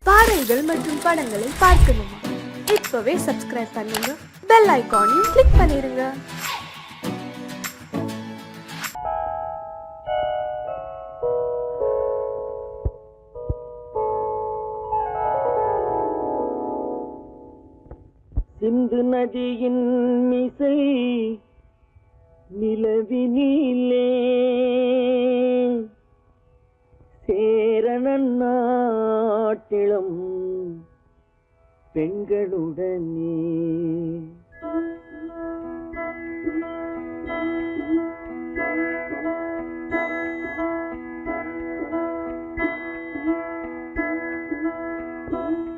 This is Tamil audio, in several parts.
பாடல்கள் மற்றும் படங்களை பார்க்கணுமா? இப்பவே சப்ஸ்கிரைப் பண்ணுங்க, பெல் ஐகானையும் கிளிக் பண்ணிருங்க. சிந்து நதியின் மிசை நிலவினிலே சேரணன் நாட்டிளம் பெண்களுடனே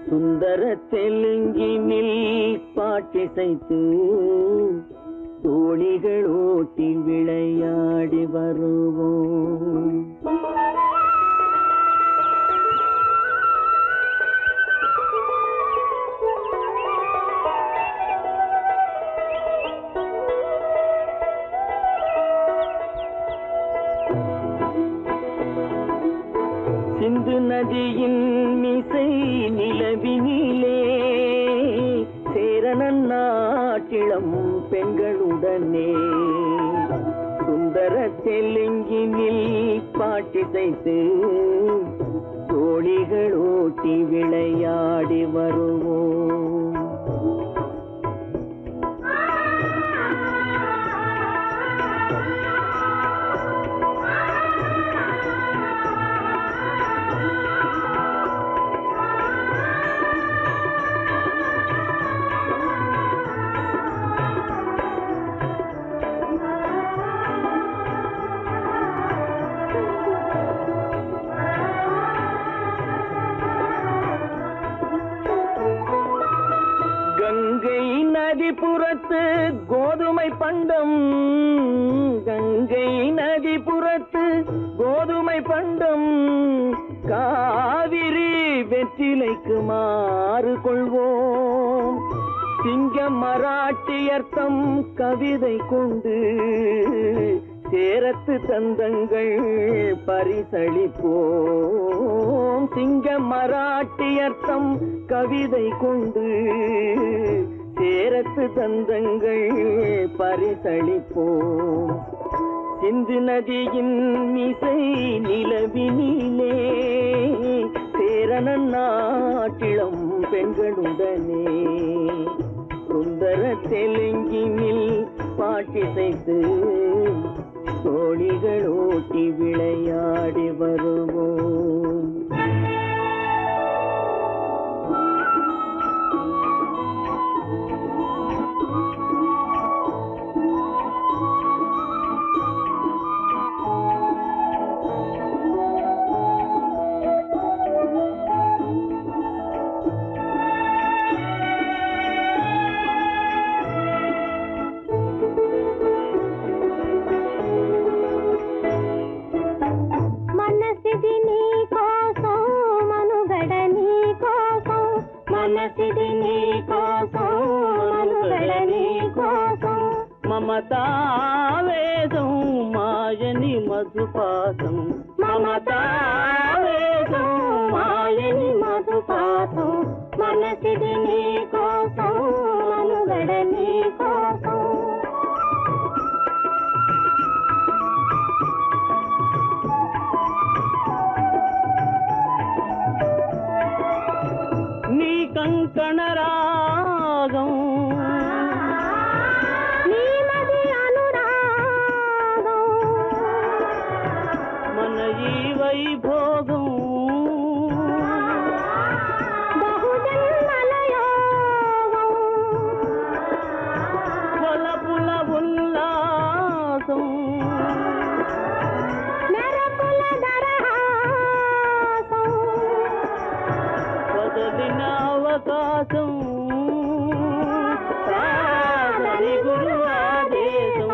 சுந்தர தெலுங்கினில் பாட்டிசைத்து தோணிகள் ஓட்டி விளையாடி வருவோம். சிந்து நதியின் மிசை நிலவினிலே சேரணன் நாட்டிளம் பெண்களுடனே சுந்தர தெலுங்கினில் பாட்டிசைத்து தோணிகள் ஓட்டி விளையாடி வருவோம். கங்கை நதிபுறத்து கோதுமை பண்டம், கங்கை நதிபுறத்து கோதுமை பண்டம், காவிரி வெற்றிலைக்கு மாறு கொள்வோம். சிங்க மராட்டியர்த்தம் கவிதை கொண்டு சேரத்து தந்தங்கள் பரிசளிப்போம். சிங்க மராட்டியர்த்தம் கவிதை கொண்டு சேரத்து தந்தங்கள் பரிசளிப்போம். சிந்து நதியின் மிசை நிலவினிலே சேரணன் நாட்டிளம் பெண்களுடனே சுந்தர தெலுங்கினில் பாட்டிசைத்து தோணிகள் ஓட்டி விளையாடி வருவோம். మమతావేదం మాయని మధుపాసం, మమతావేదం మాయని మధుపాసం, మనసిది నీ కోసం మనుగడ నీ కోసం. నీ కంకణ రాగం వైభోగం బహుజన్మలయోగం కొలపుల ఉల్లాసం మెరపుల దరహాసం వదలిన అవకాశం సాధని గురు ఆదేశం.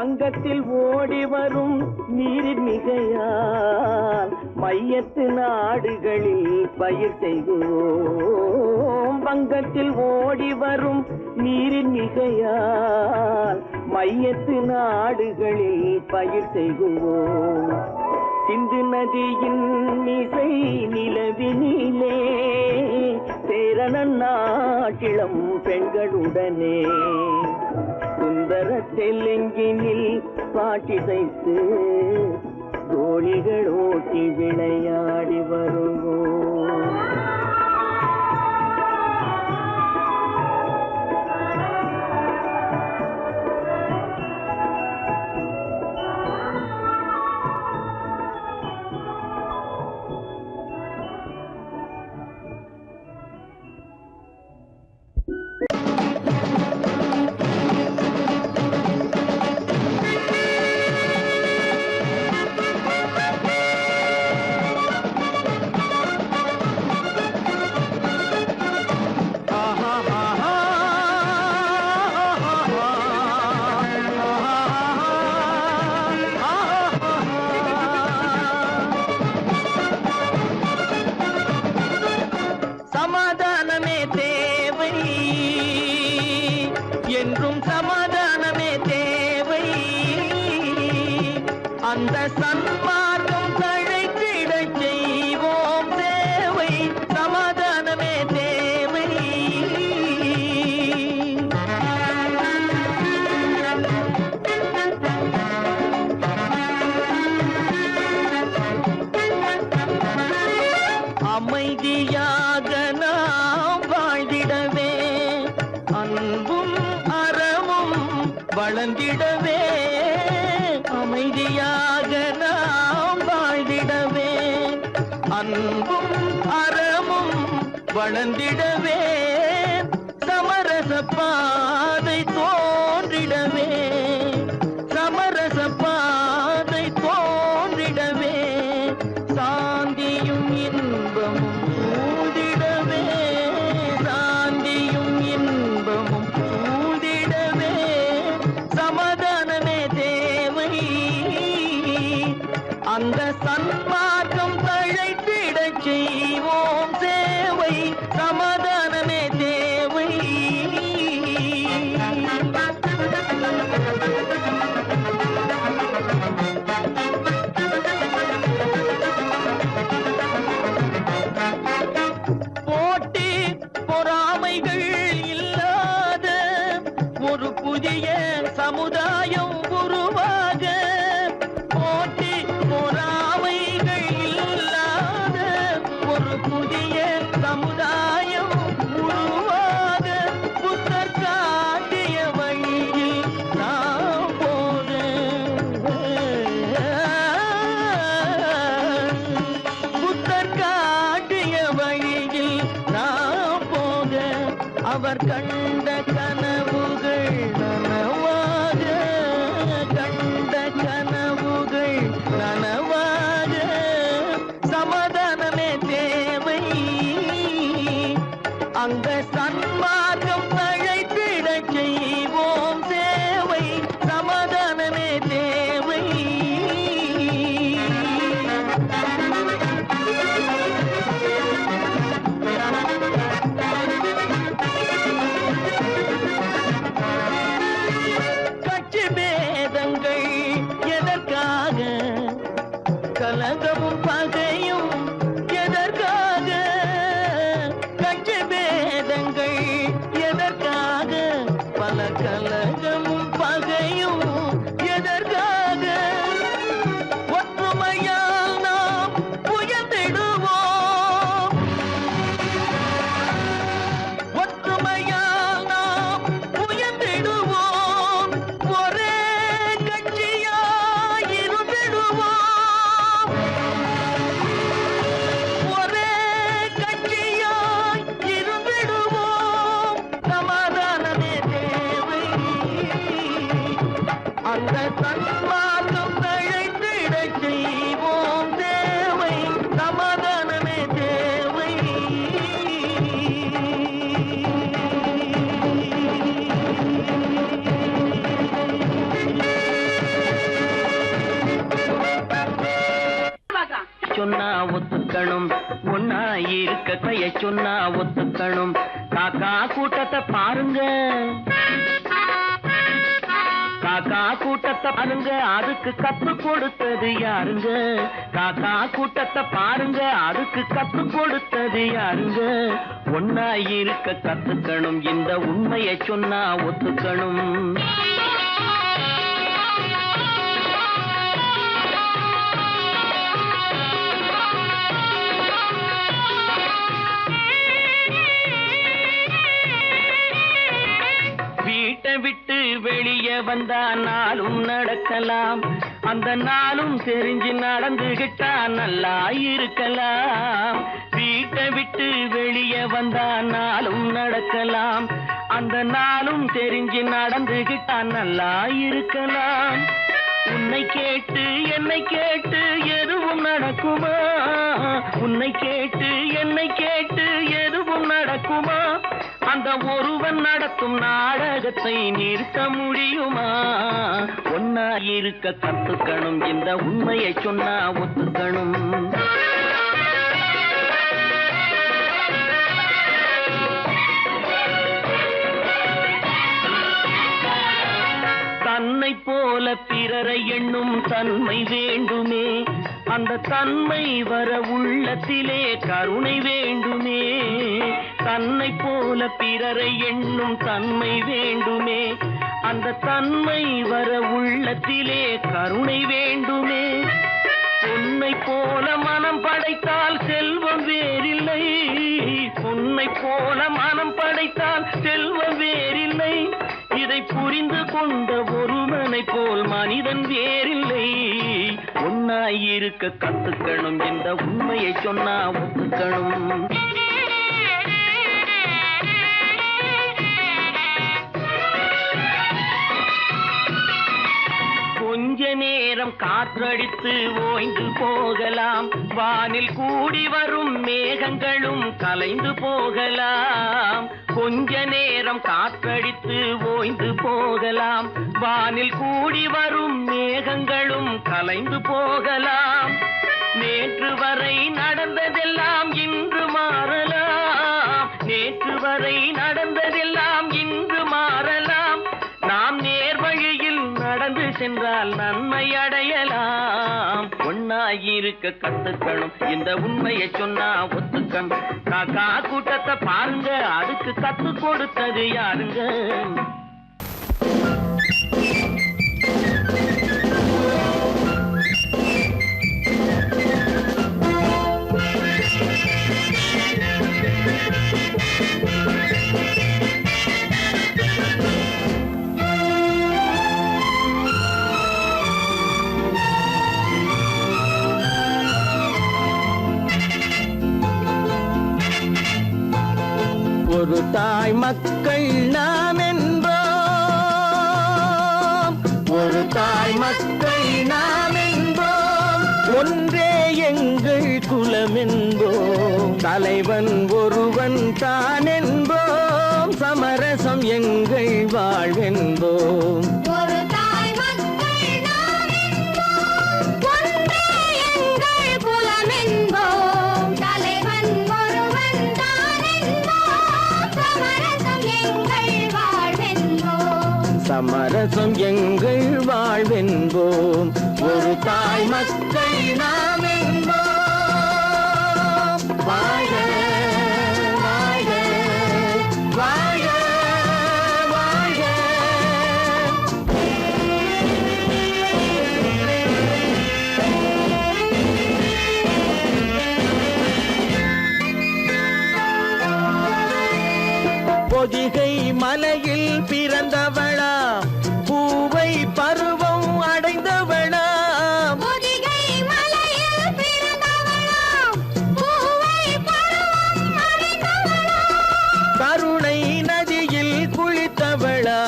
வங்கத்தில் ஓடி வரும் நீரின் மிகையால் மையத்து நாடுகளில் பயிர் செய்குவோம். வங்கத்தில் ஓடி வரும் நீரின் மிகையால் மையத்து நாடுகளில் பயிர் செய்குவோம். சிந்து நதியின் மிசை நிலவினிலே சேரணன் நாட்டிளம் பெண்களுடனே சுந்தர தெலுங்கினில் பாட்டிசைத்து தோழிகள் ஓட்டி விளையாடி வருவோம். சமாதானமே தேவை என்றும் சமாதானமே தேவை. அந்த சன்மார்க்கம் தழைத்திடச் செய்வோம் சேவை. சமாதானமே தேவை. அமைதியாக நாம் வாழ்ந்திடவே அன்பும் அறமும் வளர்ந்திடவே. அமைதியாக நாம் வாழ்ந்திடவே அன்பும் அறமும் வளர்ந்திடவே. சமரச பாதை தோன்றிடவே சமரச பாதை தோன்றிடவே. சாந்தியும் இன்பமும் சூழ்ந்திடவே சாந்தியும் இன்பமும் சூழ்ந்திடவே. சமாதானமே தேவை. அந்த சன்மார்க்கம் தழைத்திடச் செய்வோம் சேவை. சமாதானமே தேவை. போட்டி பொறாமைகள் இல்லாத ஒரு புதிய சமுதாயம் உருவாக. போட்டி பொறாமைகள் இல்லாத ஒரு புதிய சமுதாயம் உருவாக. புத்தர் காட்டிய வழியில் நாம் போக. புத்தர் காட்டிய வழியில் நாம் போக. அவர் கண்ட கனவுகள் நனவாக கண்ட கனவுகள் நனவாக. சமாதானமே தேவை. அந்த சன்மார்க்கம் தழைத்திடச் செய்வோம் சேவை. சமாதானமே தேவை. கட்சி பேதங்கள் எதற்காக? கலகமும் பகையும் எதற்காக? கட்சி பேதங்கள் எதற்காக? பல கலகமும் பகையும் எதற்காக? ஒற்றுமையால் நாம் உயர்ந்திடுவோம். ஒற்றுமையால் நாம் உயர்ந்திடுவோம். ஒரே கட்சியாய் இருந்திடுவோம். ஒரே கட்சியாய் இருந்திடுவோம். சமாதானமே தேவை. அந்த சன்மார்க்கம் தழைத்திடச் செய்வோம் தேவை. சமாதானமே தேவை. சொன்னா ஒத்துக்கணும். காக்கா கூட்டத்தை பாருங்க, காக்கா கூட்டத்தை பாருங்க, அதுக்கு கத்து கொடுத்தது யாருங்க? காக்கா கூட்டத்தை பாருங்க, அதுக்கு கத்து கொடுத்தது யாருங்க? ஒன்னா இருக்க கத்துக்கணும், இந்த உண்மையை சொன்னா ஒத்துக்கணும். வீட்டை விட்டு வெளியே வந்தா நாளும் நடக்கலாம், அந்த நாளும் தெரிஞ்சு நடந்துகிட்டா நல்லா இருக்கலாம். வீட்டை விட்டு வெளியே வந்தா நாளும் நடக்கலாம், அந்த நாளும் தெரிஞ்சு நடந்துகிட்டா நல்லா இருக்கலாம். உன்னை கேட்டு என்னை கேட்டு எதுவும் நடக்குமா? உன்னை கேட்டு என்னை கேட்டு எதுவும் நடக்குமா? அந்த ஒருவன் நடத்தும் நாடகத்தை நிறுத்த முடியுமா? ஒன்னா இருக்க கத்துக்கணும், இந்த உண்மையை சொன்னா ஒத்துக்கணும். தன்னை போல பிறரை எண்ணும் தன்மை வேண்டுமே, அந்த தன்மை வர உள்ளத்திலே கருணை வேண்டுமே. தன்னை போல பிறரை எண்ணும் தன்மை வேண்டுமே, அந்த தன்மை வர உள்ளத்திலே கருணை வேண்டுமே. பொன்னை போல மனம் படைத்தால் செல்வம் வேறில்லை, பொன்னை போல மனம் படைத்தால் செல்வம் வேறில்லை. இதை புரிந்து கொண்ட ஒருவனை போல் மனிதன் வேறில்லை. ஒன்னாயிருக்க கத்துக்கணும், இந்த உண்மையை சொன்னா ஒத்துக்கணும். கொஞ்ச நேரம் காற்றடித்து ஓய்ந்து போகலாம், வானில் கூடி வரும் மேகங்களும் கலைந்து போகலாம். கொஞ்ச நேரம் காற்றடித்து ஓய்ந்து போகலாம், வானில் கூடி வரும் மேகங்களும் கலைந்து போகலாம். நேற்று வரை நடந்ததெல்லாம் இன்று மாறலாம், நேற்று வரை நடந்ததெல்லாம் இன்று மாறலாம். நாம் நேர்வழியில் நடந்து சென்றால் நன்மை அடையலாம். ஒன்னாயிருக்க கத்துக்கணும், இந்த உண்மையை சொன்னா ஒத்துக்கணும். காக்கா கூட்டத்தை பாருங்க, அதுக்கு கத்து கொடுத்தது யாருங்க? ஒரு தாய் மக்கள் நாம் என்போம், ஒரு தாய் மக்கள் நாம் என்போம், ஒன்றே எங்கள் குலம் என்போம், தலைவன் ஒருவன் தான் என்போம், சமரசம் எங்கள் வாழ்வென்போம். சமரசம் எங்கள் வாழ்வென்போம், ஒரு தாய் மக்கள் நாம் என்போம். வாழ்க வாழ்க வாழ்க வாழ்க. பொதிகை மலையில் பிறந்தவளா, பூவை பருவம் அடைந்தவளா, பொதிகை மலையில் பிறந்தவளா, பூவை பருவம் அடைந்தவளா, கருணை நதியில் குளித்தவளா,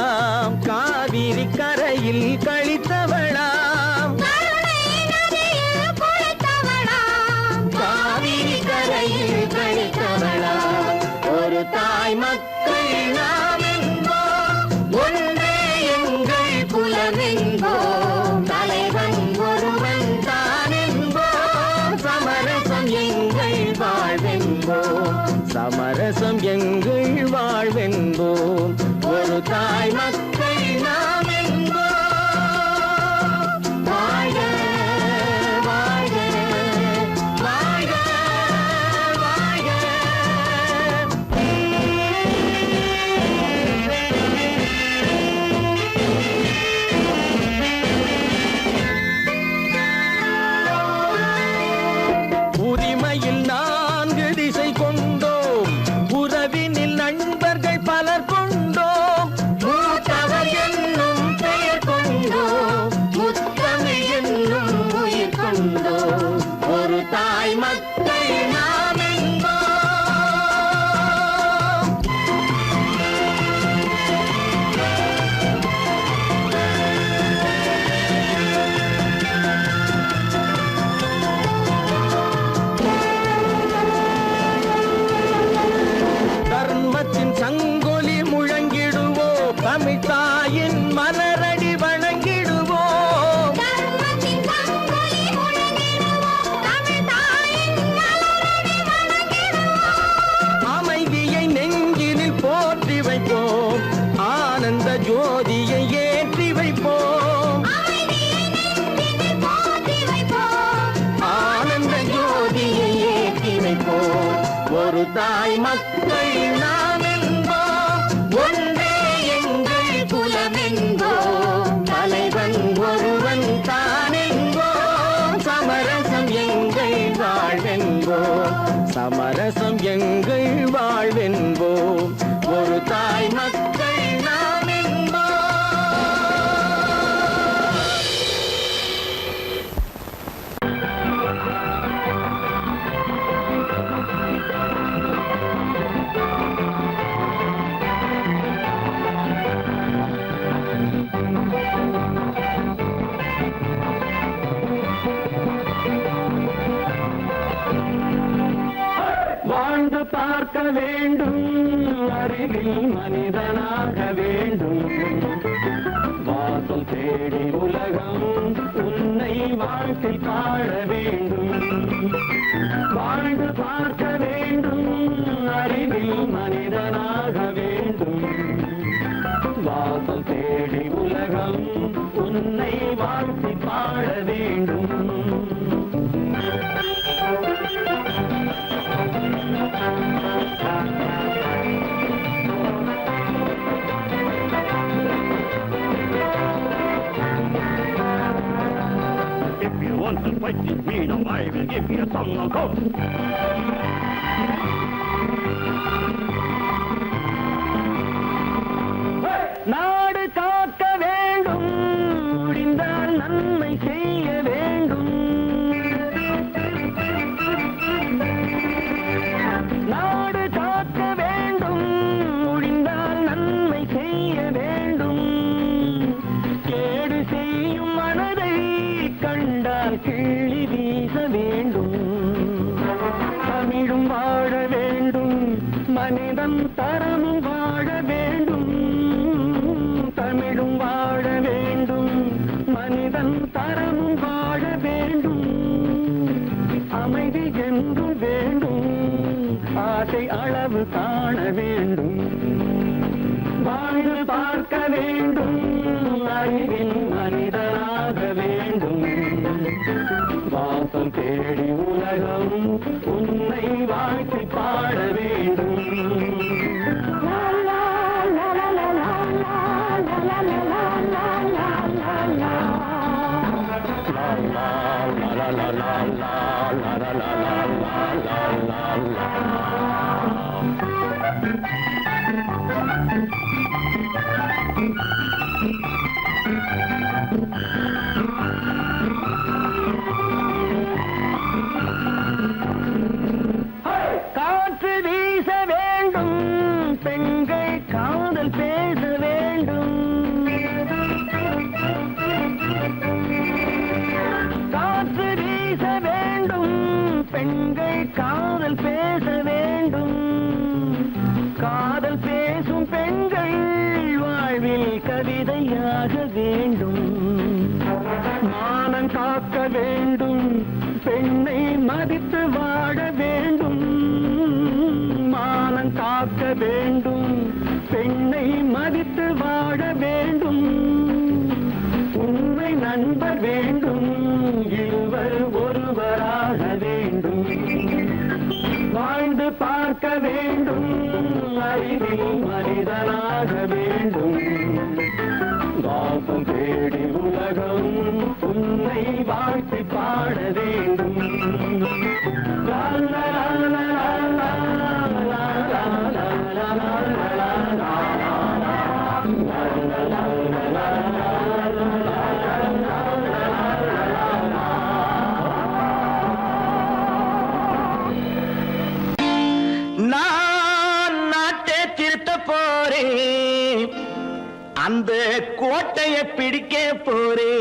காவிரி கரையில் கழித்தவளா, கருணை நதியில் குளித்தவளா, காவிரி கரையில் கழித்தவளா. ஒரு தாய் மக்கள் நாம் என்போம், ஒன்றே எங்கள் குலம் என்போம், தலைவன் ஒருவன் தான் என்போம், சமரசம் எங்கள் வாழ்வென்போம். தாய் மக்கள் நாம் என்போம், ஒன்றே எங்கள் குலம் என்போம், தலைவன் ஒருவன் தான் என்போம், சமரசம் எங்கள் வாழ்வென்போம், சமரசம் எங்கள் வாழ்வென்போம், ஒரு தாய் மக்கள் நாம் என்போம். வாழ்ந்து பார்க்க வேண்டும், அறிவில் மனிதனாக வேண்டும், வாசல் தேடி உலகம் உன்னை வாழ்க்கை பாட வேண்டும். வாழ்ந்து பார்க்க வேண்டும், அறிவில் மனிதனாக வேண்டும், வாசல் தேடி உலகம் உன்னை வாழ்க்கை பாட வேண்டும். If you want to fight with me, now I will give you a song of hope. நாடு காக்க வேண்டும், முடிந்தால் நன்மை செய்ய வேண்டும். நாடு காக்க வேண்டும், முடிந்தால் நன்மை செய்ய வேண்டும். கேடு செய்யும் மனதை கண்டால் கிள்ளி வீச வேண்டும். தமிழும் வாழ வேண்டும், மனிதன் தரமும் வாழ வேண்டும். தமிழும் வாழ வேண்டும், மனிதன் தரமும் வாழ வேண்டும். அமைதி என்றும் வேண்டும், ஆசை அளவு காண வேண்டும். வாழ்ந்து பார்க்க வேண்டும், அறிவில் மனிதனாக வேண்டும். வாசம் தேடி உலகம் உன்னை வாழ்க்கை பாட வேண்டும். காற்று வீச வேண்டும், பெண்கள் காதல் பேச வேண்டும். காற்று வீச வேண்டும், பெண்கள் காதல் பேச வேண்டும். காதல் பேசும் பெண்கள் வாழ்வில் கவிதையாக வேண்டும். மானம் காக்க வேண்டும், பெண்ணை மதித்து வாழ வேண்டும். மானம் காக்க வேண்டும், பெண்ணை மதித்து வாழ வேண்டும். உண்மை நண்பர் வேண்டும், இருவர் ஒருவராக வேண்டும். வாழ்ந்து பார்க்க வேண்டும், அறிவில் மனிதனாக வேண்டும். வாசம் தேடி உலகம் உன்னை வாழ்த்தி பாட வேண்டும். லா லா லா லா லா லா லா லா லா லா. நான் நாட்டை திருத்த போறேன், அந்த கோட்டையை பிடிக்க போறேன்.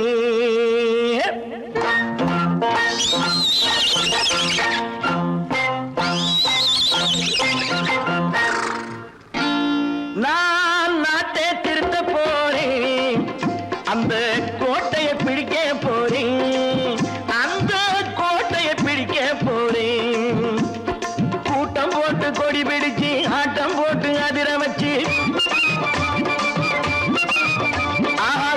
நான் நாட்டை திருத்த போறேன், அந்த கோட்டையை பிடிக்க போறேன். அந்த கோட்டையை பிடிக்க போறேன். கூட்டம் போட்டு கொடி பிடிச்சு ஆட்டம் போட்டு அதிர வச்சு,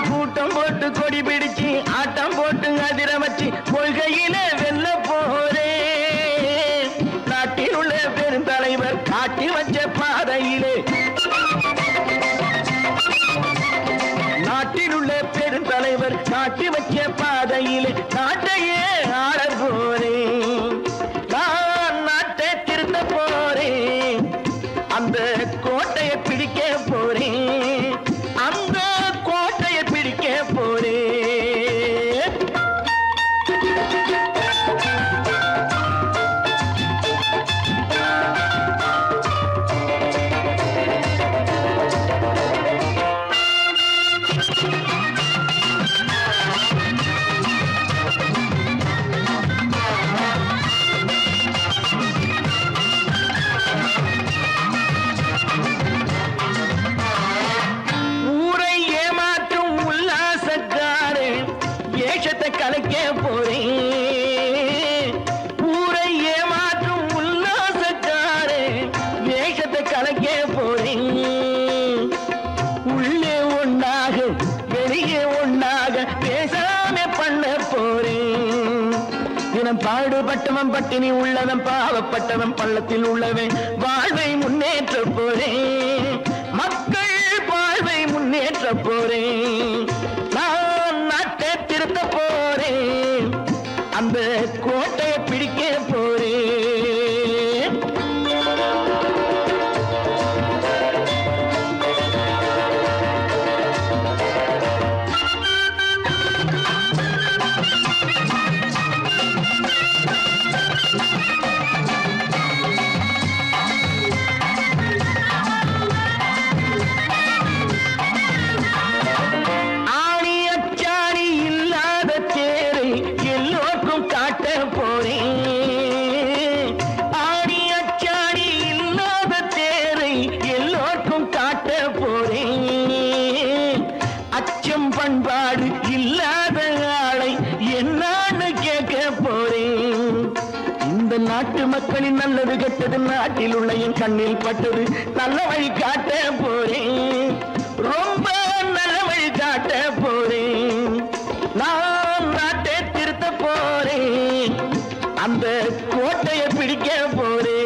கூட்டம் போட்டு கொடி பிடிச்சு ஆட்டம் போட்டு அதிர வச்சு கொள்கையில வெல்ல போறேன். நாட்டில் உள்ள பெருந்தலைவர் அந்த பெருந்தலைவர் காட்டி வச்ச பாதையிலே நாட்டையே ஆள போறேன். நான் நாட்டை திருத்த போறேன். அந்த கோட்டையை பிடிக்க போறேன். அந்த கோட்டையை பிடிக்க போறேன். ஊரை ஏமாற்றும் உல்லாசக்காரன் வேஷத்தை கலைக்க போறேன். ஊரை ஏமாற்றும் உல்லாசக்காரன் வேஷத்தை கலைக்க போறேன். உள்ளே ஒண்ணாக வெளியே ஒண்ணாக பேசாம பண்ண போறேன். தினம் பாடுபட்டவன் பட்டினி உள்ளவன் பாவப்பட்டவன் பள்ளத்தில் உள்ளவன் வாழ்வை முன்னேற்ற போறேன். மக்கள் வாழ்வை முன்னேற்ற போறேன். நான் நாட்டை திருத்த போறேன். அந்த கோட்டையை பிடிக்க போறேன். ஆணி அச்சாணி இல்லாத தேரை எல்லோருக்கும் காட்ட போறேன். ஆணி அச்சாணி இல்லாத தேரை எல்லோருக்கும் காட்ட போறேன். அச்சம் பண்பாடு இல்லாத ஆளை என்னான்னு கேட்க போறேன். இந்த நாட்டு மக்களின் நல்லது கெட்டது நாட்டில் உள்ள என் கண்ணில் பட்டது நல்ல வழி காட்ட போறேன். ரொம்ப நல்ல வழி காட்ட போறேன். நான் நாட்டை திருத்த போறேன். அந்த கோட்டையை பிடிக்க போறேன்.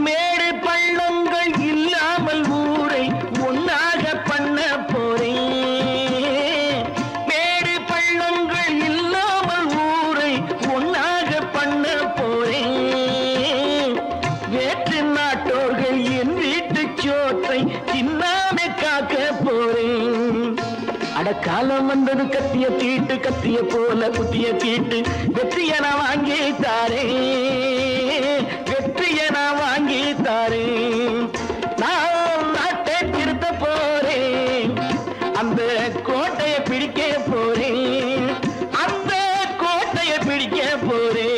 மேடு பள்ளங்கள் இல்லாமல் ஊரை ஒன்னாக பண்ண போறேன். மேடு பள்ளங்கள் இல்லாமல் ஊரை ஒன்னாக பண்ண போறேன். வேற்று நாட்டோர்கள் என் வீட்டு சோற்றை தின்னாமே காக்க போறேன். அடக்காலம் வந்தது கத்திய தீட்டு கத்திய போல குத்திய தீட்டு வெற்றியை நான் வாங்கி தாரேன். வெற்றியை நான் வாங்கி தாரேன். நான் நாட்டை திருத்த போறேன். அந்த கோட்டையை பிடிக்க போறேன். அந்த கோட்டையை பிடிக்க போறேன்.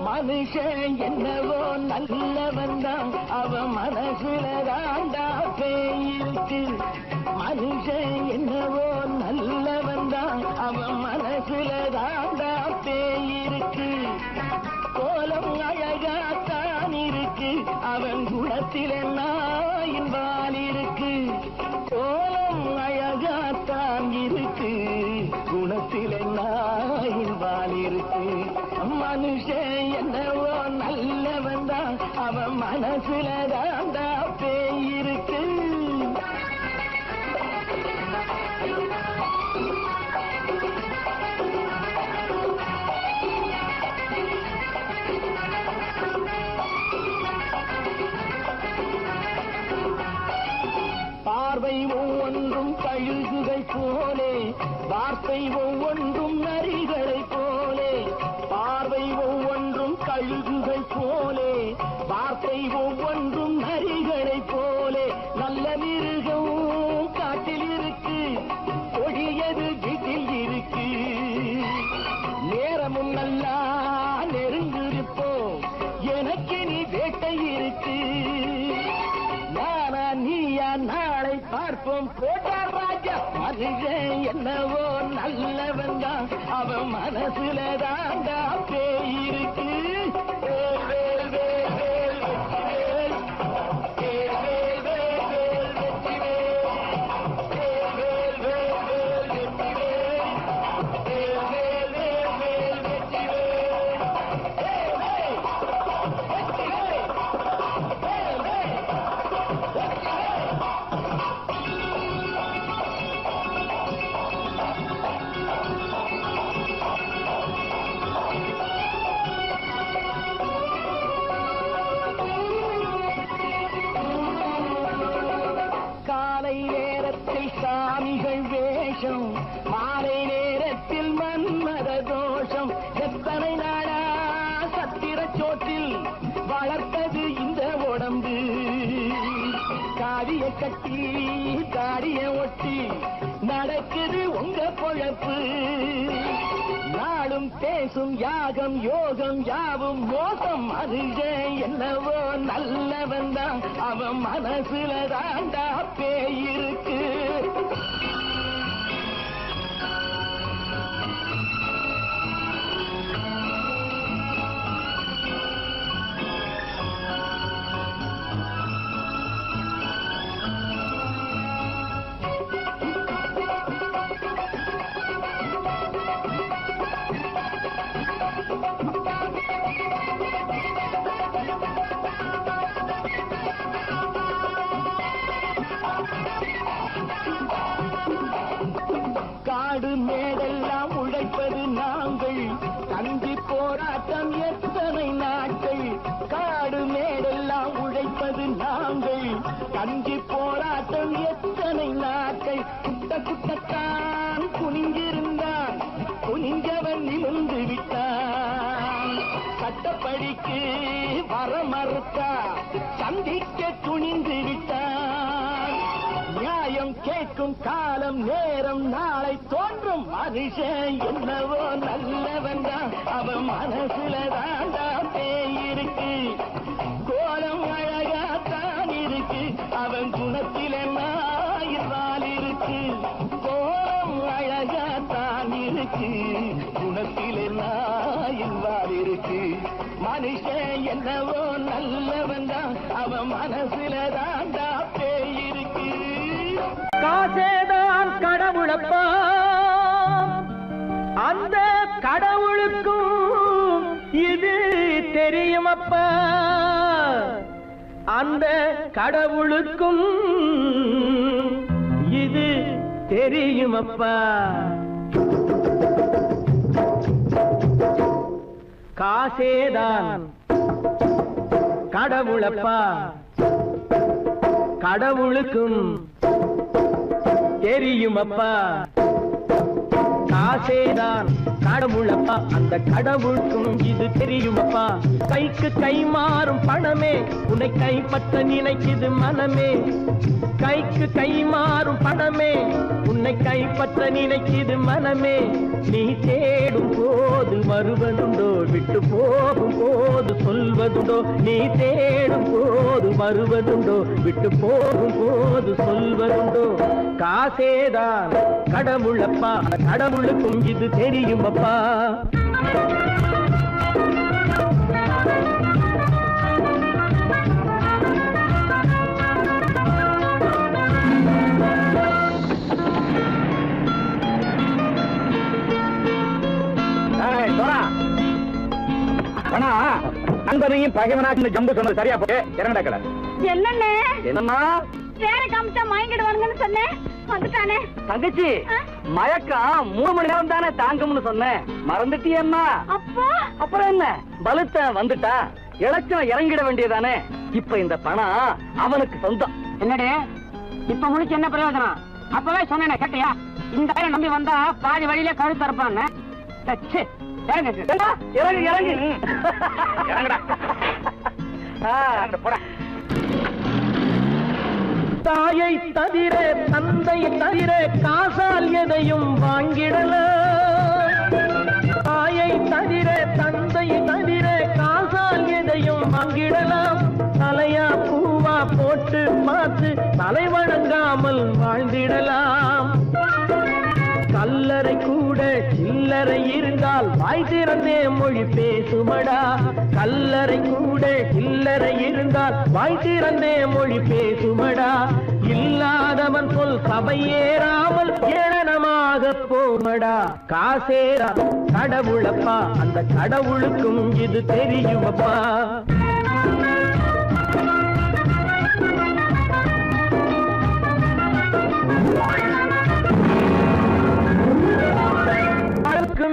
மனுஷன் என்னவோ நல்லவன் தான், அவன் மனசுல தாண்டா பேயிருக்கு. மனுஷன் என்னவோ நல்லவன் தான், அவன் மனசுல தாண்டா பேயிருக்கு. கோலம் அழகாத்தான் இருக்கு, அவன் குணத்தில நாயின் வால் இருக்கு. கோலம் அழகாத்தான் இருக்கு, குணத்தில நாயின் வால் இருக்கு. மனுஷன் என்னவோ நல்லவன் தான், அவன் மனசுல தாண்டா பேயிருக்கு. பார்வை ஒவ்வொன்றும் கழுகுகள் வார்த்தை ஒவ்வொன்றும் நரிகளை போலே, பார்வை ஒவ்வொன்றும் கழுகுகள் போலே, வார்த்தை ஒவ்வொன்றும் நரிகளை போலே, நல்ல மிருகம் காட்டில் இருக்கு, கொடியது வீட்டில் இருக்கு. நேரமும் நல்லா நெருங்கிருப்போம், எனக்கு நீ வேட்டை இருக்கு. நானா நீயா நாளை பார்ப்போம், போட்டா ராஜா. மனுஷன் என்னவோ நல்லவன் தான், அவன் மனசுல தாண்டா பேய் இருக்கு. சாமிகள் வேஷம், மாலை நேரத்தில் மன்மத தோஷம். எத்தனை நாடா சத்திர சோற்றில் வளர்த்தது இந்த உடம்பு. காவிய கட்டி தாடிய ஒட்டி நடக்குது உங்க பொழப்பு. நாளும் பேசும் யாகம் யோகம் யாவும் மோசம். மனுஷன் என்னவோ நல்லவன் தான், அவன் மனசுல தாண்டா பேய் இருக்கு. காடு மேடெல்லாம் உழைப்பது நாங்கள், கஞ்சி போராட்டம் எத்தனை நாட்கள். காடு மேடெல்லாம் உழைப்பது நாங்கள், கஞ்சி போராட்டம் எத்தனை நாட்கள். குட்ட குட்டத்தான் குனிஞ்சிருந்தான், குனிஞ்சவன் நிமிர்ந்து விட்டான். சட்டப்படிக்கு வர மறுத்தா, சந்திக்க துணிந்து விட்டான். நியாயம் கேட்கும் காலம் நேரம் நாளை தோன்றும். மனுஷன் என்னவோ நல்லவன் தான், அவன் மனசுல தாண்டா பேய் இருக்கு. கோலம் அழகாத்தான் இருக்கு, அவன் குணத்தில நாயினால் இருக்கு. கோலம் அழகாத்தான் இருக்கு, குணத்தில நாயினால் இருக்கு. மனுஷன் என்னவோ நல்லவன் தான், அவன் மனசுல தாண்டா பேய் இருக்கு. காசேதான் கடவுளப்பா, அந்த கடவுளுக்கும் இது தெரியுமப்பா. அந்த கடவுளுக்கும் இது தெரியுமப்பா. காசேதான் கடவுளப்பா, கடவுளுக்கும் தெரியுமப்பா. காசேதான் கடவுளப்பா, அந்த கடவுளுக்கும் இது தெரியுமப்பா. கைக்கு கை மாறும் பணமே உன்னை கைப்பற்ற நினைக்குது மனமே. கைக்கு கை மாறும் பணமே உன்னை கைப்பற்ற நினைக்குது மனமே. நீ தேடும் போது வருவதுண்டோ, விட்டு போகும் போது சொல்வதுண்டோ. நீ தேடும் போது வருவதுண்டோ, விட்டு போகும் போது சொல்வதுண்டோ. காசேதான் கடவுளப்பா, கடவுளுக்கும் இது தெரியுமப்பா. நண்பனையும் பகைவனாக்கு ஜம்பு சொன்னது சரியா போய் இறங்கடக்கல. என்னண்ணே என்னம்மா வேற காமிச்சா மயங்கிடுவானுங்கன்னு சொன்னேன், வந்துட்டானே. தங்கச்சி, மயக்கம் 3 மணி நேரம் தானே தாங்கும்னு சொன்னேன், மறந்துட்டியம்மா? அப்போ அப்புறம் என்ன, பலுத்த வந்துட்டா இலச்சம் இறங்கிட வேண்டியதானே. இப்ப இந்த பணம் அவனுக்கு சொந்தம். என்னடே இப்ப முடிச்சு என்ன பிரயோஜனம்? அப்பவே சொன்னேன் கேட்டியா? இந்த பையனை நம்பி வந்தா பாதி வழியிலே கழுத்து தரப்பாங்க. இறங்கு இறங்கு தாயை தவிர தந்தை தவிர காசால் எதையும் வாங்கிடலாம். தாயை தவிர தந்தை தவிர காசால் எதையும் வாங்கிடலாம். தலையா பூவா போட்டு பார்த்து தலை வணங்காமல் வாழ்ந்திடலாம். கல்லறை கூட சில்லறை இருந்தால் வாய் திறந்தே மொழி பேசுமடா. கல்லறை கூட சில்லறை இருந்தால் வாய் திறந்தே மொழி பேசுமடா. இல்லாதவன் சொல் சபையேறாமல் ஏளனமாக போமடா. காசேரா கடவுளப்பா, அந்த கடவுளுக்கும் இது தெரியுமப்பா.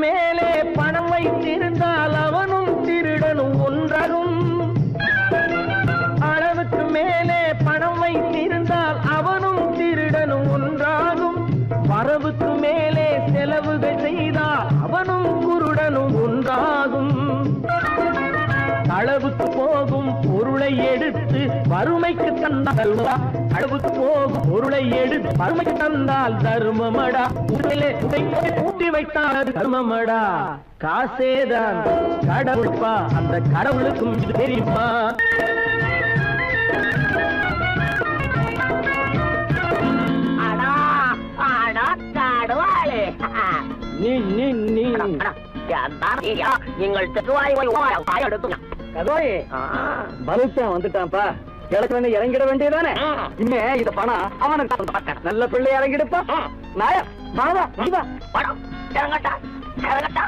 மேலே பணம் வைத்திருந்தால் அவனும் திருடனும் ஒன்றாகும். அளவுக்கு மேலே பணம் வைத்திருந்தால் அவனும் திருடனும் ஒன்றாகும். வரவுக்கு மேலே செலவுகள் செய்தால் அவனும் குருடனும் ஒன்றாகும். அளவுக்கு போகும் பொருளை எடுத்து வறுமைக்கு தந்தால் அளவுக்கு போகும் பொருளை எடுத்து வறுமைக்கு தந்தால் தர்மமடா. ஊட்டி வைத்தால் தர்மமடா. காசேதான் கடவுள்பா, அந்த கடவுளுக்கும் இது தெரியுமா? வந்துட்டான்ப்பா. கிழக்கு இறங்கிட வேண்டியதானே. இனிமே இது பணம் அவனுக்கு நல்ல பிள்ளை இறங்கிடுப்பா. நாயா மாதா பணம் இறங்கட்டா இறங்கட்டா.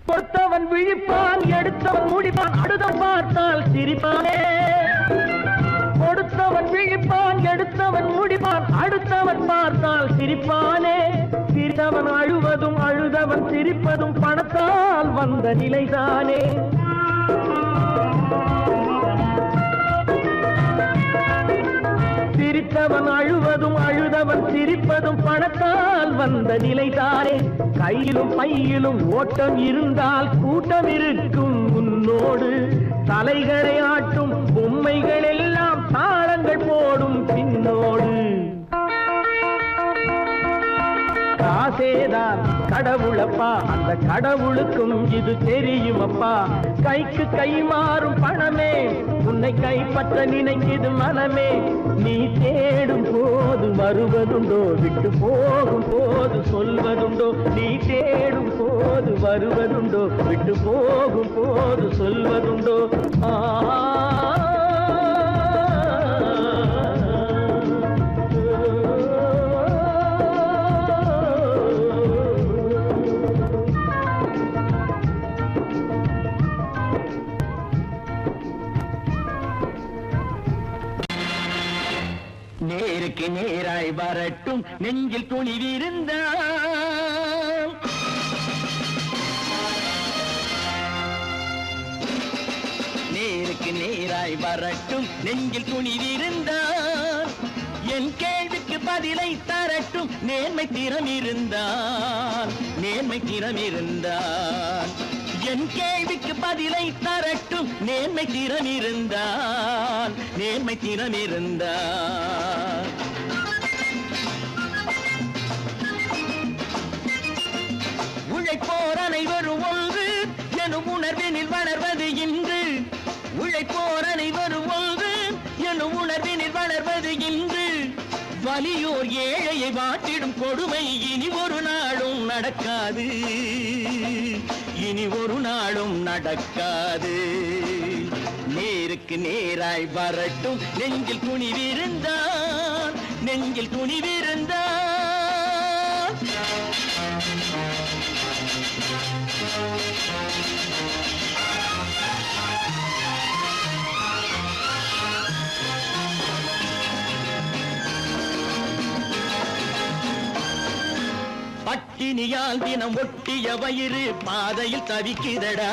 கொடுத்தவன் விழிப்பான், எடுத்தவன் முடிப்பான், அடுத்தவன் பார்த்தால் சிரிப்பானே. கொடுத்தவன் விழிப்பான், எடுத்தவன் முடிப்பான், அடுத்தவன் பார்த்தால் சிரிப்பானே. சிரித்தவன் அழுவதும் அழுதவன் சிரிப்பதும் பணத்தால் வந்த நிலைதானே. சிரித்தவன் அழுவதும் அழுதவன் சிரிப்பதும் பணத்தால் வந்த நிலைதானே. கையிலும் பையிலும் ஓட்டம் இருந்தால் கூட்டம் இருக்கும் உன்னோடு. தலைகளை ஆட்டும் பொம்மைகள் எல்லாம் தாளங்கள் போடும் பின்னோடு. காசேதான் கடவுளப்பா, அந்த கடவுளுக்கும் இது தெரியுமப்பா. கைக்கு கை மாறும் பணமே உன்னை கைப்பற்ற நினைக்குது மனமே. நீ தேடும் போது வருவதுண்டோ, விட்டு போகும் போது சொல்வதுண்டோ. நீ தேடும் போது வருவதுண்டோ, விட்டு போகும் போது சொல்வதுண்டோ. நேருக்கு நேராய் வரட்டும் நெஞ்சில் துணிவிருந்தால். நேருக்கு நேராய் வரட்டும் நெஞ்சில் துணிவிருந்தால். என் கேள்விக்கு பதிலை தரட்டும் நேர்மை திறம் இருந்தால். நேர்மை திறம் இருந்தால் என் கேள்விக்கு பதிலை தரட்டும் நேர்மை திறம் இருந்தால். நேர்மை திறம் இருந்தால் உழைப்போர் அனைவரும் ஒன்று எனும் உணர்வினில் வளர்வது இன்று. உழைப்போர் அனைவரும் ஒன்று எனும் உணர்வினில் வளர்வது இன்று. வலியோர் ஏழையை வாட்டிடும் கொடுமை இனி ஒரு நாளும் நடக்காது. இனி ஒரு நாளும் நடக்காது. நேருக்கு நேராய் வரட்டும் நெஞ்சில் துணிவிருந்தால். நெஞ்சில் துணிவிருந்தால் பட்டினியால் தினம் ஒட்டிய வயிறு பாதையில் தவிக்குதடா.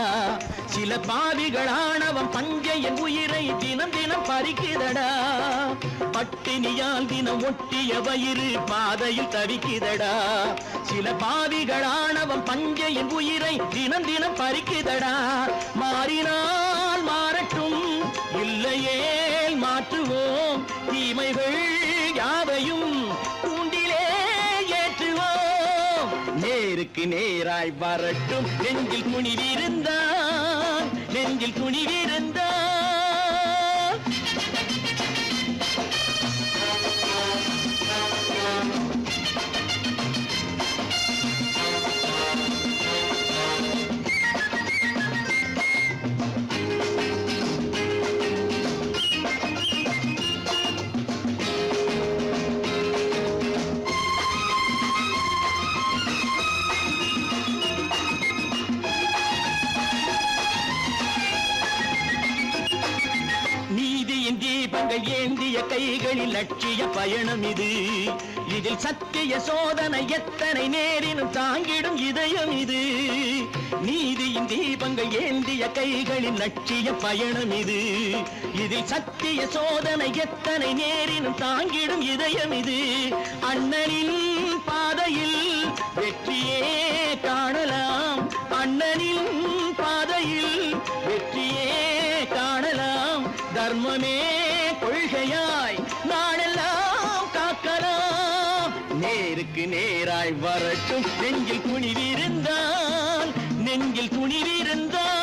சில பாவிகளானவன் பஞ்சையின் உயிரை தினம் தினம் பறிக்குதடா. பட்டினியால் தினம் ஒட்டிய வயிறு பாதையில் தவிக்குதடா. சில பாவிகளானவன் பஞ்சையின் உயிரை தினம் தினம் பறிக்குதடா. மாறினால் மாறட்டும், இல்லையே மாற்றுவோம். தீமைகள் யாவையும் கூண்டிலே ஏற்றுவோம். நேருக்கு நேராய் வரட்டும், நெஞ்சில் துணிவிருந்தான், நெஞ்சில் துணிவிருந்தான். நீதியின் தீபங்கள் ஏந்திய கைகளில் லட்சிய பயணம் இது. இதில் சத்திய சோதனை எத்தனை நேரினும் தாங்கிடும் இதயம் இது. நீதியின் தீபங்கள் ஏந்திய கைகளில் லட்சிய பயணம் இது. இதில் சத்திய சோதனை எத்தனை நேரினும் தாங்கிடும் இதயம் இது. அண்ணனின் பாதையில் வெற்றியே காணலாம், அண்ணனின் பாதையில் வெற்றியே காணலாம். தர்மமே கொள்கையாய் நாடெல்லாம் காக்கலாம். நேருக்கு நேராய் வரட்டும், நெஞ்சில் துணிவிருந்தான், நெஞ்சில் துணிவிருந்தான்.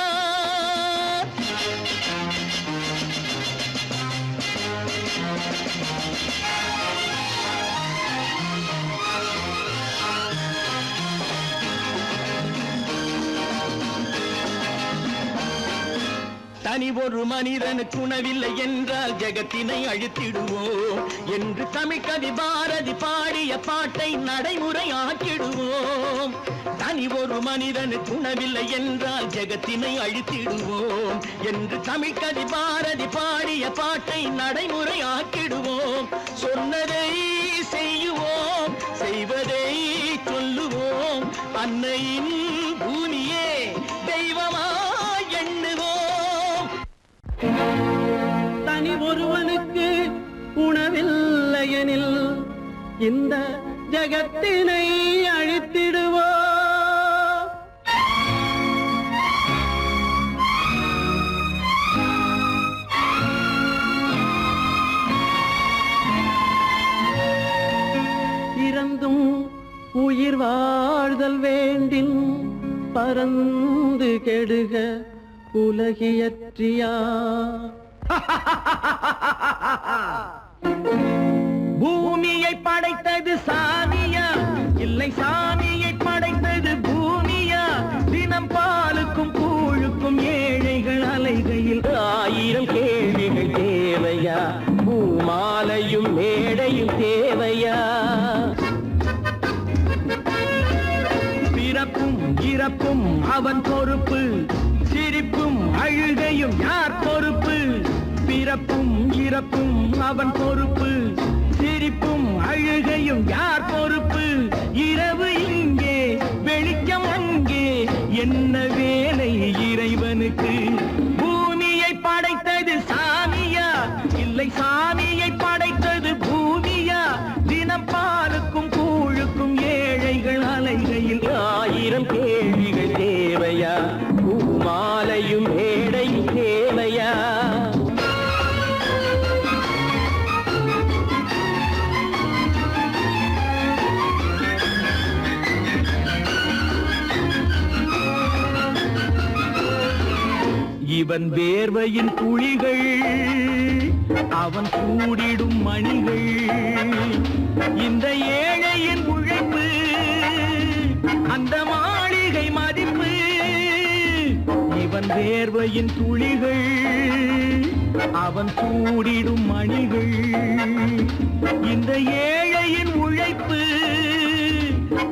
தனி ஒரு மனிதனுக்கு உணவில்லை என்றால் ஜெகத்தினை அழித்திடுவோம் என்று தமிழ் கவி பாரதி பாடிய பாட்டை நடைமுறையாக்கிடுவோம். தனி ஒரு மனிதனுக்கு உணவில்லை என்றால் ஜெகத்தினை அழித்திடுவோம் என்று தமிழ் கவி பாரதி பாடிய பாட்டை நடைமுறையாக்கிடுவோம். சொன்னதை செய்யுவோம், செய்வதை சொல்லுவோம். அன்னையின் பூமியே தெய்வமா எண்ணுவோம். தனி ஒருவனுக்கு உணவில்லையெனில் இந்த ஜகத்தினை அழித்திடுவோ. இறந்தும் உயிர் வாழ்தல் வேண்டின் பறந்து கெடுக உலகியற்றியா. பூமியை படைத்தது சாமியா, இல்லை சாமியை படைத்தது பூமியா. தினம் பாலுக்கும் கூழுக்கும் ஏழைகள் அலைகையில் 1000 கேள்விகள் தேவையா. பூமாலையும் மேடையும் தேவையா. பிறப்பும் இறப்பும் அவன் பொறுப்பு, சிரிப்பும் அழுகையும் யார் பொறுப்பு. பிறப்பும் இறப்பும் அவன் பொறுப்பு, சிரிப்பும் அழுகையும் யார் பொறுப்பு. இரவு இங்கே வெளிச்சம் அங்கே, என்ன வேலை இறைவனுக்கு. பூமியை படைத்தது சாமியா, இல்லை சாமியை படைத்தது பூமியா. தினம் பாலுக்கும் கூழுக்கும் ஏழைகள் அலைகையில் 1000 கேள்விகள் தேவையா. பூமாலையும் மேடையும் தேவையா. இவன் வேர்வையின் துளிகள், அவன் கூடிடும் மணிகள். இந்த ஏழையின் உழைப்பு, அந்த மாளிகை மதிப்பு. இவன் வேர்வையின் துளிகள், அவன் கூடிடும் மணிகள். இந்த ஏழையின் உழைப்பு,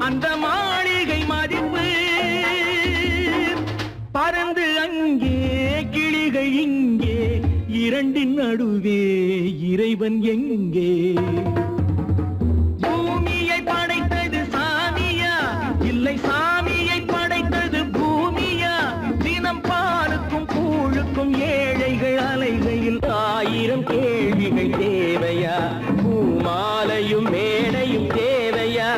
அந்த மாளிகை மதிப்பு. பறந்து அங்கே கிளிகள் இங்கே, இரண்டின் நடுவே இறைவன் எங்கே. பூமியை படைத்தது சாமியா, இல்லை சாமியை படைத்தது பூமியா. தினம் பாலுக்கும் கேள்விகள் தேவையா? பூமாலையும் மேடையும் தேவையா?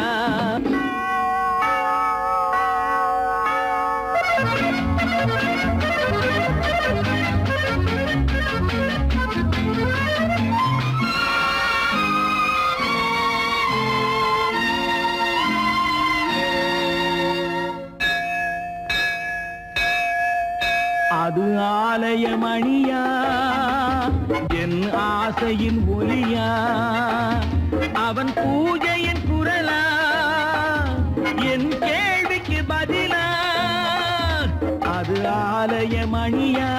அது ஆலயமணியா, என் ஆசையின் ஒலியா, அவன் பூஜையின் குரலா, என் கேள்விக்கு பதிலா? அது ஆலயமணியா,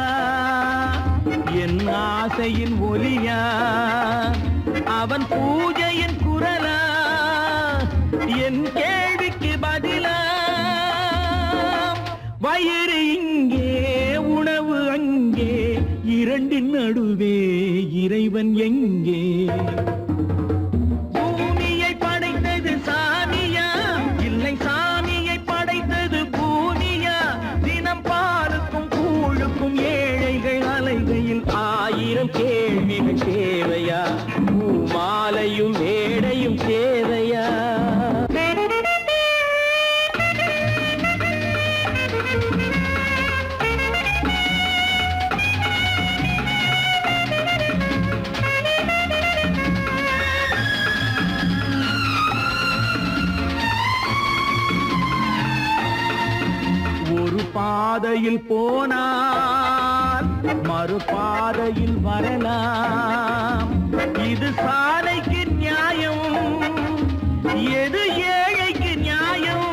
என் ஆசையின் ஒலியா, அவன் பூஜையின் குரலா, என் கேள்விக்கு பதிலா? வயிறு இங்கே, உணவு அங்கே, இரண்டின் நடுவே இறைவன் எங்கே? பூமியை படைத்தது சாமியா, இல்லை சாமியை படைத்தது பூமியா? தினம் பாலுக்கும் கூழுக்கும் ஏழைகள் அலைகையில் 1000 கேள்விகள் தேவையா? பூமாலையும் மேடையும் தேவையா? பாதையில் போனால் மறுபாதையில் வரலாம். இது சாலைக்கு நியாயம், எது ஏழைக்கு நியாயம்?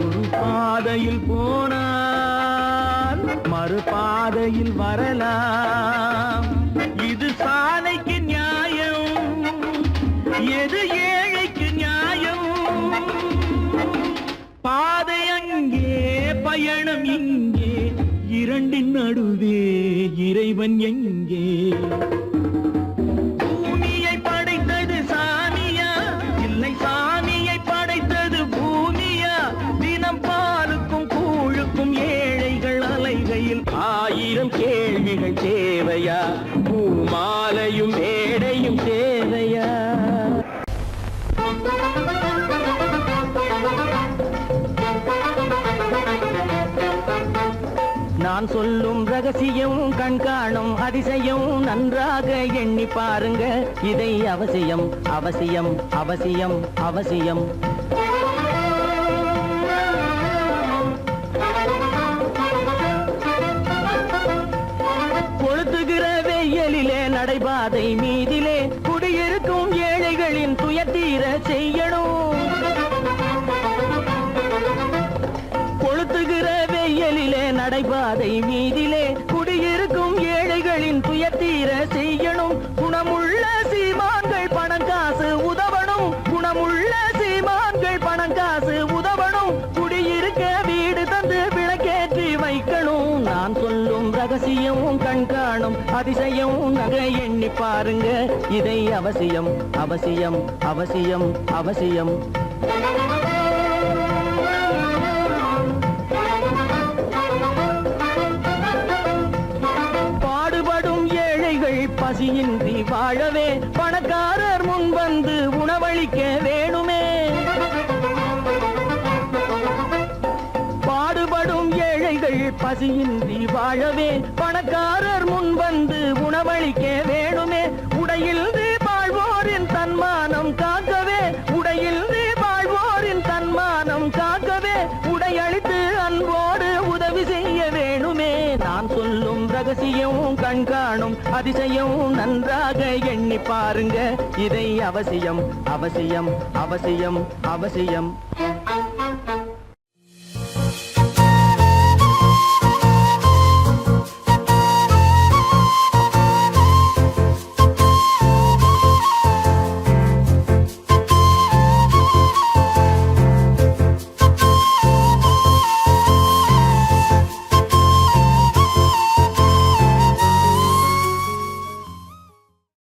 ஒரு பாதையில் போனால் மறுபாதையில் வரலாம். இது சாலைக்கு நியாயம், எது ஏழைக்கு நியாயம்? பாதை அங்கே, பயணம் இங்கே, இரண்டின் நடுவே இறைவன் எங்கே? பூமியை படைத்தது சாமியா, இல்லை சாமியை படைத்தது பூமியா? தினம் பாலுக்கும் கூழுக்கும் ஏழைகள் அலைகையில் 1000 கேள்விகள் தேவையா? பூமாலையும் மேடையும் தேவையா? நான் சொல்லும் ரகசியம், கண்காணும் அதிசயம் நன்றாக எண்ணி பாருங்க. இதை அவசியம் அவசியம் அவசியம் அவசியம். கொளுத்துகிற வெயிலிலே நடைபாதை மீதிலே குடியிருக்கும் ஏழைகளின் துயத்தீர செய்யணும். கொளுத்துகிற வெயிலிலே நடைபாதை மீதிலே குடியிருக்கும் ஏழைகளின் துயத்தீர செய்யணும். குணமுள்ள சீமான்கள் பணம் காசு உதவணும். குணமுள்ள சீமான்கள் பணம் காசு உதவணும். குடியிருக்க வீடு தந்து விளக்கேற்றி வைக்கணும். நான் சொல்லும் ரகசியம், கண்காணும் அதிசயம் நகை எண்ணி பாருங்க. இதை அவசியம் அவசியம் அவசியம் அவசியம். பசியின்றி வாழவே பணக்காரர் முன் வந்து உணவளிக்க வேணுமே. பாடுபடும் ஏழைகள் பசியின்றி வாழவே பணக்காரர் முன் வந்து உணவளிக்க வேணுமே. உடையில் வாழ்வோரின் தன்மானம் காக்கவே, உடையில் வாழ்வோரின் தன்மானம் காக்கவே உடையளித்து அன்போடு உதவி செய்ய வேணுமே. நான் சொல்லும் ரகசியம், கண்காணும் அதிசயம் நன்றாக எண்ணி பாருங்க. இதை அவசியம் அவசியம் அவசியம் அவசியம்.